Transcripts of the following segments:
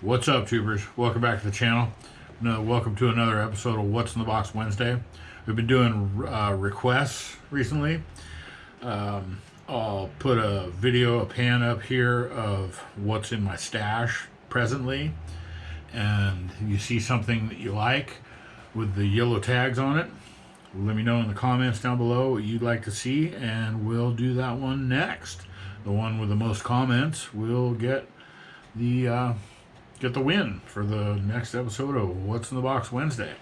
What's up, tubers? Welcome back to the channel. Welcome to another episode of What's in the Box Wednesday. We've been doing requests recently. I'll put a pan up here of what's in my stash presently, and you see something that you like with the yellow tags on it, let me know in the comments down below what you'd like to see, and we'll do that one next. The one with the most comments will get the win for the next episode of What's in the Box Wednesday.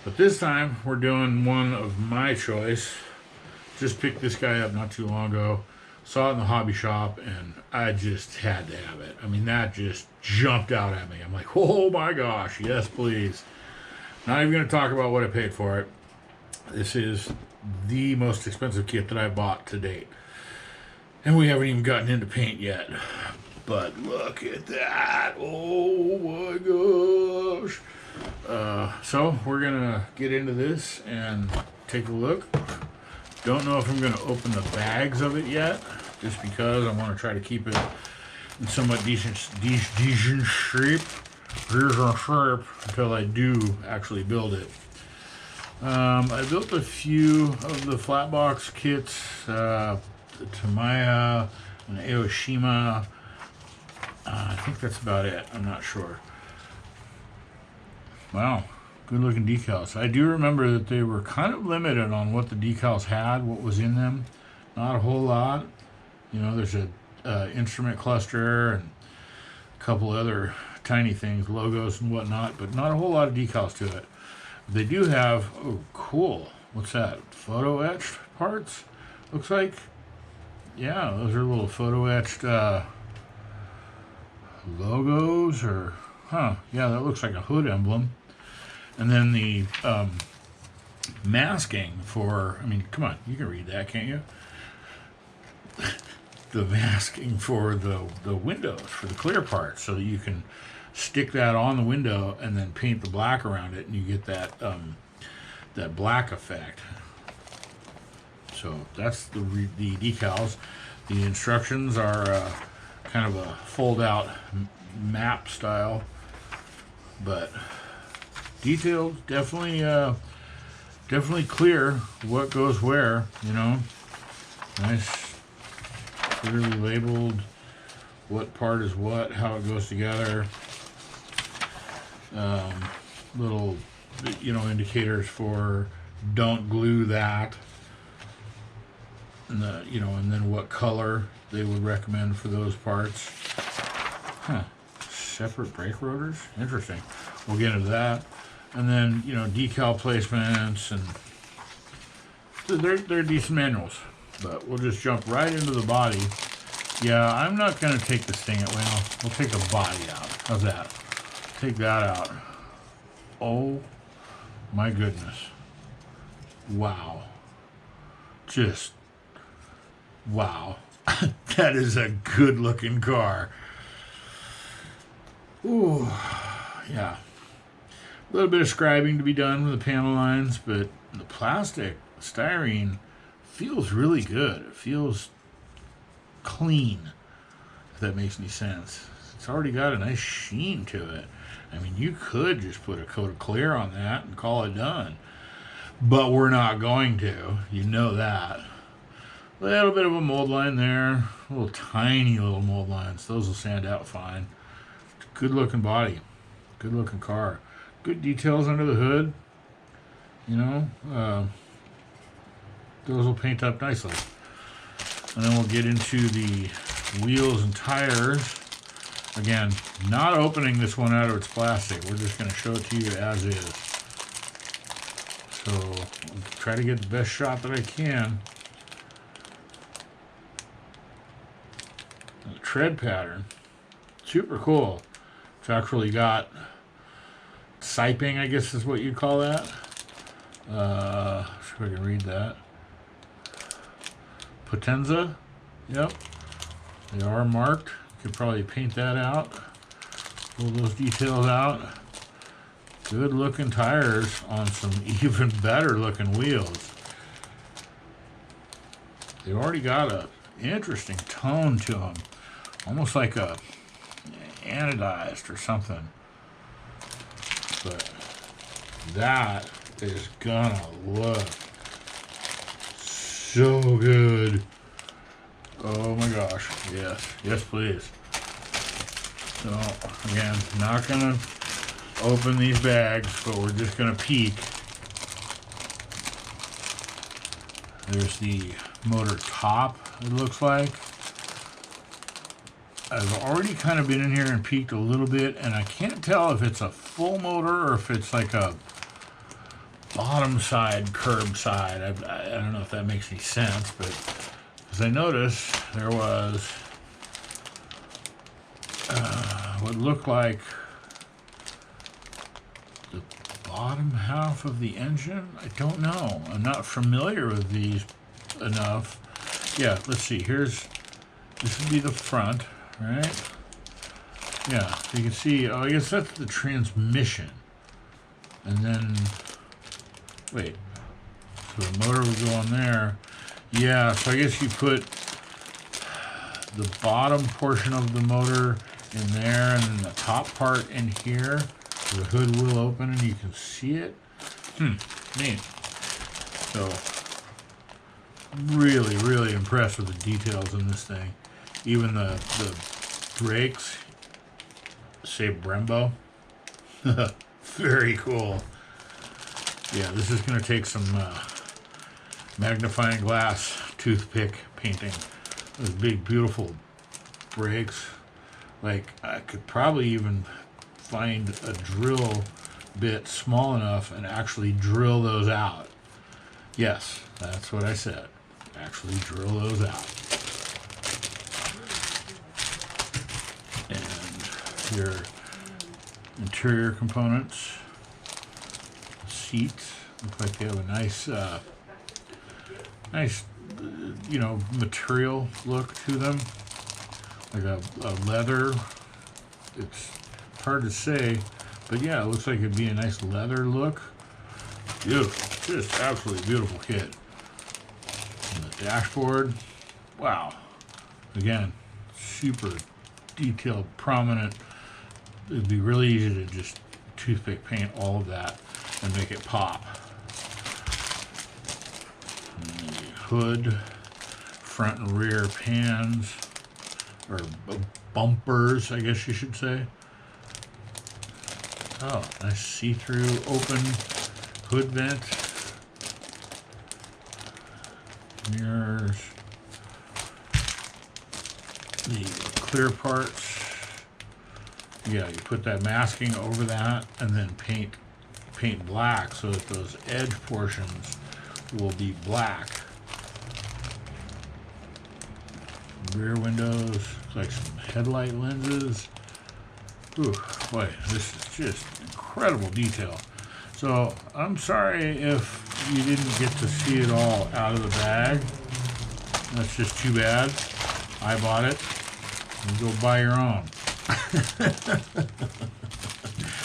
But this time we're doing one of my choice. Just picked this guy up not too long ago. Saw it in the hobby shop and I just had to have it. I mean, that just jumped out at me. I'm like, oh my gosh, yes please. Not even going to talk about what I paid for it. This is the most expensive kit that I bought to date. And we haven't even gotten into paint yet. But look at that. Oh my gosh. So we're going to get into this and take a look. Don't know if I'm going to open the bags of it yet, just because I want to try to keep it in somewhat decent shape until I do actually build it. I built a few of the flat box kits, the Tamiya and Aoshima. I think that's about it. I'm not sure. Wow, good looking decals. I do remember that they were kind of limited on what the decals had, what was in them. Not a whole lot. You know, there's a instrument cluster and a couple other tiny things, logos and whatnot, but not a whole lot of decals to it. They do have, oh cool, what's that? Photo etched parts? Looks like, yeah, those are little photo etched logos, or yeah, that looks like a hood emblem. And then the masking for, I mean, come on, you can read that, can't you? The masking for the windows, for the clear part, so that you can stick that on the window and then paint the black around it, and you get that that black effect. So that's the decals. The instructions are kind of a fold-out map style, but detailed, definitely clear what goes where. You know, nice, clearly labeled what part is what, how it goes together. Little, indicators for don't glue that, and and then what color they would recommend for those parts. Separate brake rotors, interesting. We'll get into that. And then decal placements, and they're decent manuals. But we'll just jump right into the body. Yeah, I'm not gonna take this thing out. Well, we'll take the body out. How's that? Take that out. Oh my goodness. Wow. Just wow. That is a good looking car. Ooh, yeah. A little bit of scribing to be done with the panel lines, but the plastic, styrene, feels really good. It feels clean, if that makes any sense. It's already got a nice sheen to it. I mean, you could just put a coat of clear on that and call it done. But we're not going to. You know that. A little bit of a mold line there. Little tiny little mold lines. Those will stand out fine. Good looking body. Good looking car. Good details under the hood. Those will paint up nicely. And then we'll get into the wheels and tires. Again, not opening this one out of its plastic. We're just going to show it to you as is. So I'll try to get the best shot that I can. The tread pattern, super cool. It's actually got siping, I guess is what you'd call that. See if I can read that. Potenza, yep. They are marked. You could probably paint that out. Pull those details out. Good looking tires on some even better looking wheels. They've already got a interesting tone to them. Almost like a anodized or something. But that is gonna look so good. Oh my gosh. Yes. Yes, please. So, again, not gonna open these bags, but we're just gonna peek. There's the motor top, it looks like. I've already kind of been in here and peeked a little bit, and I can't tell if it's a full motor or if it's like a bottom side, curb side. I don't know if that makes any sense, but as I noticed, there was what looked like the bottom half of the engine. I don't know. I'm not familiar with these enough. Yeah, let's see. This would be the front, right? Yeah, so you can see, oh, I guess that's the transmission. And then, wait, so the motor would go on there. Yeah, so I guess you put the bottom portion of the motor in there and then the top part in here. The hood will open and you can see it. Neat. So, really, really impressed with the details in this thing. Even the brakes say Brembo. Very cool. Yeah, this is going to take some magnifying glass toothpick painting. Those big, beautiful brakes. Like, I could probably even find a drill bit small enough and actually drill those out. Yes, that's what I said. Actually drill those out. And your interior components. Seats look like they have a nice, material look to them. Like a leather. It's hard to say, but yeah, it looks like it'd be a nice leather look. Beautiful, just absolutely beautiful kit. And the dashboard, wow. Again, super detailed, prominent. It'd be really easy to just toothpick paint all of that and make it pop. And the hood, front and rear pans, or bumpers, I guess you should say. Oh, nice see-through open hood vent. Mirrors. The clear parts. Yeah, you put that masking over that and then paint black so that those edge portions will be black. Rear windows, looks like some headlight lenses. Ooh, boy, this is just incredible detail. So I'm sorry if you didn't get to see it all out of the bag. That's just too bad. I bought it. You go buy your own.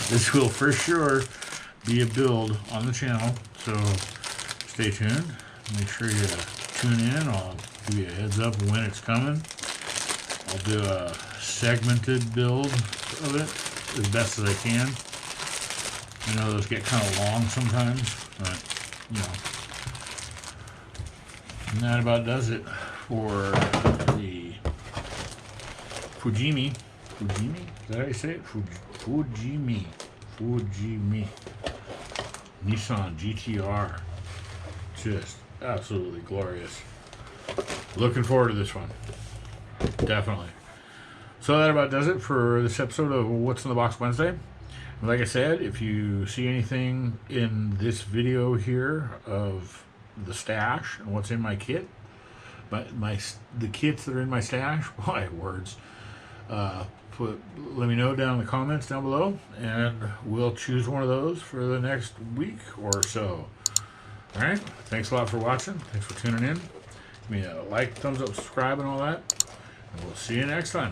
This will for sure be a build on the channel, so stay tuned. Make sure you tune in. I'll give you a heads up when it's coming. I'll do a segmented build of it as best as I can. I know those get kind of long sometimes, but and that about does it for the Fujimi. Fujimi? Is that how you say it? Fujimi Nissan GT-R. Just absolutely glorious. Looking forward to this one. Definitely. So that about does it for this episode of What's in the Box Wednesday. Like I said, if you see anything in this video here of the stash and what's in my kit, the kits that are in my stash, why words, let me know down in the comments down below, and we'll choose one of those for the next week or so. All right, thanks a lot for watching. Thanks for tuning in. Give me a like, thumbs up, subscribe, and all that. And we'll see you next time.